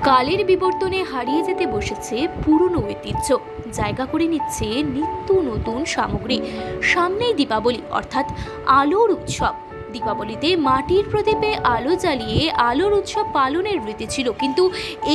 কালের বিবর্তনে হারিয়ে যেতে বসেছে পুরনো ঐতিহ্য, জায়গা করে নিচ্ছে নিত্য নতুন সামগ্রী। সামনেই দীপাবলি অর্থাৎ আলোর উৎসব। দীপাবলিতে মাটির প্রদীপে আলো জ্বালিয়ে আলোর উৎসব পালনের রীতি ছিল, কিন্তু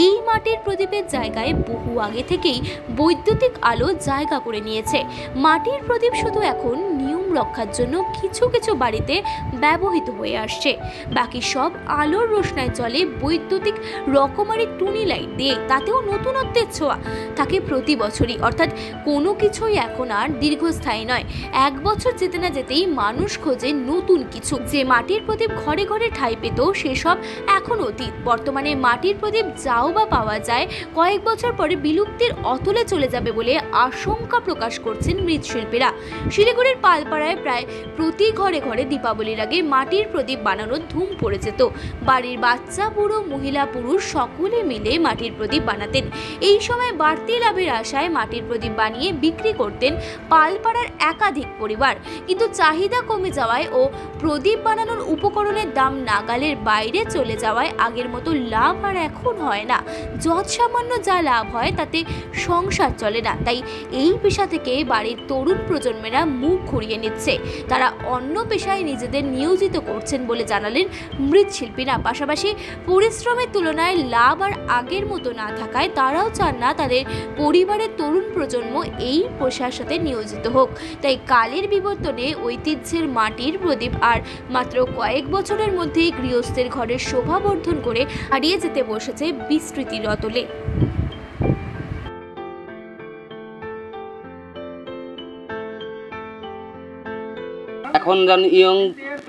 এই মাটির প্রদীপের জায়গায় বহু আগে থেকেই বৈদ্যুতিক আলো জায়গা করে নিয়েছে। মাটির প্রদীপ শুধু এখন নিয়ম রক্ষার জন্য কিছু কিছু বাড়িতে ব্যবহৃত হয়ে আসছে, বাকি সব আলোর রোশনায় চলে বৈদ্যুতিক রকমারি টুনি লাইট দিয়ে। তাতেও নতুনত্বের ছোঁয়া থাকে প্রতি বছরই, অর্থাৎ কোনো কিছুই এখন আর দীর্ঘস্থায়ী নয়। এক বছর যেতে না যেতেই মানুষ খোঁজে নতুন কিছু। যে মাটির প্রদীপ ঘরে ঘরে ঠাঁই পেত সেসব এখন অতীত। বর্তমানে মাটির প্রদীপ যাও বা পাওয়া যায়, কয়েক বছর পরে বিলুপ্তির অতলে চলে যাবে বলে আশঙ্কা প্রকাশ করছেন মৃৎশিল্পীরা। শিলিগুড়ির পালপাড়ায় প্রায় প্রতি ঘরে ঘরে দীপাবলির আগে মাটির প্রদীপ বানানোর ধুম পড়ে যেত। বাড়ির বাচ্চা, বুড়ো, মহিলা, পুরুষ সকলে মিলে মাটির প্রদীপ বানাতেন। এই সময় বাড়তি লাভের আশায় মাটির প্রদীপ বানিয়ে বিক্রি করতেন পালপাড়ার একাধিক পরিবার, কিন্তু চাহিদা কমে যাওয়ায় ও প্রদীপ বানানোর উপকরণের দাম নাগালের বাইরে চলে যাওয়ায় আগের মতো লাভ আর এখন হয় না। যৎ সামান্য যা লাভ হয় তাতে সংসার চলে না। তাই এই পেশা থেকে বাড়ির তরুণ প্রজন্মেরা মুখ ঘুরিয়ে নিচ্ছে। তারা অন্য পেশায় নিজেদের নিয়োজিত করছেন বলে জানালেন মৃৎশিল্পীরা। পাশাপাশি পরিশ্রমের তুলনায় লাভ আর আগের মতো না থাকায় তারাও চান না তাদের পরিবারের তরুণ প্রজন্ম এই পেশার সাথে নিয়োজিত হোক। তাই কালের বিবর্তনে ঐতিহ্যের মাটির প্রদীপ আর মাত্র কয়েক বছরের মধ্যেই গৃহস্থের ঘরের শোভা বর্ধন করে হারিয়ে যেতে বসেছে বিস্মৃতির অতলে। এখন যেন ইয়ং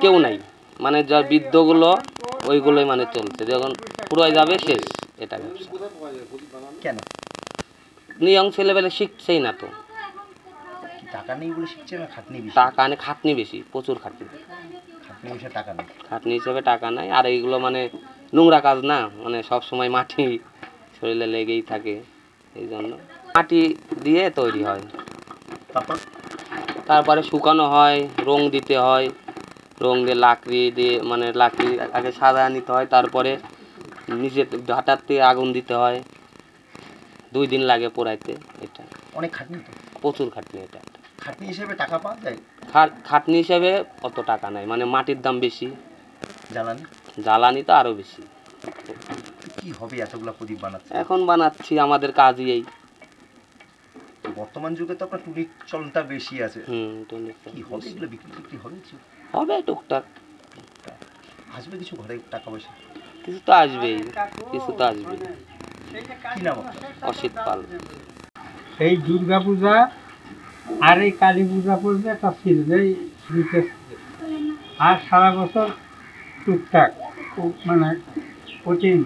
কেউ নাই, মানে যা বৃদ্ধগুলো ওইগুলোই মানে চলছে, যখন পুরো যাবে শেষ। এটা ব্যবসা কেন ইয়ং ছেলেবেলে শিখছেই না তো। টাকা নেই বলে শিখছে না, খাটনি বেশি? টাকা নেই, খাটনি বেশি, প্রচুর খাটনি। খাটনি হিসেবে টাকা নেই, খাটনি হিসেবে টাকা নাই। আর এইগুলো মানে নোংরা কাজ না, মানে সব সময় মাটি শরীরে লেগেই থাকে, এই জন্য মাটি দিয়ে তৈরি হয়। তারপরে শুকানো হয়, রং দিতে হয়, রং দিয়ে লাকড়ি দিয়ে মানে লাকড়ি আগে সাদা নিতে হয়, তারপরে নিজে হাঁটাতে আগুন দিতে হয়, 2 দিন লাগে পোড়াইতে। এটা অনেক খাটনি তো, প্রচুর খাটনি। এটা খাটনি হিসেবে টাকা পাওয়া যায়? খাটনি হিসেবে অত টাকা নাই, মানে মাটির দাম বেশি, জ্বালানি তো আরো বেশি। কি হবে এতগুলা প্রদীপ বানাচ্ছে? এখন বানাচ্ছি, আমাদের কাজই এই। বর্তমান যুগে তো আপনার টুনির চলনটা বেশি আছে। কি হবে এগুলো বিক্রি হবে? হবে টুকটাক, আসবে কিছু ঘরে টাকা পয়সা? কিছু তো আসবেই, কিছু তো আসবে। কি নাম? অসিত পাল। এই দুর্গা পূজা আর এই কালী পূজা পড়বে একটা সিজনেই আর সারা বছর টুকটাক মানে কঠিন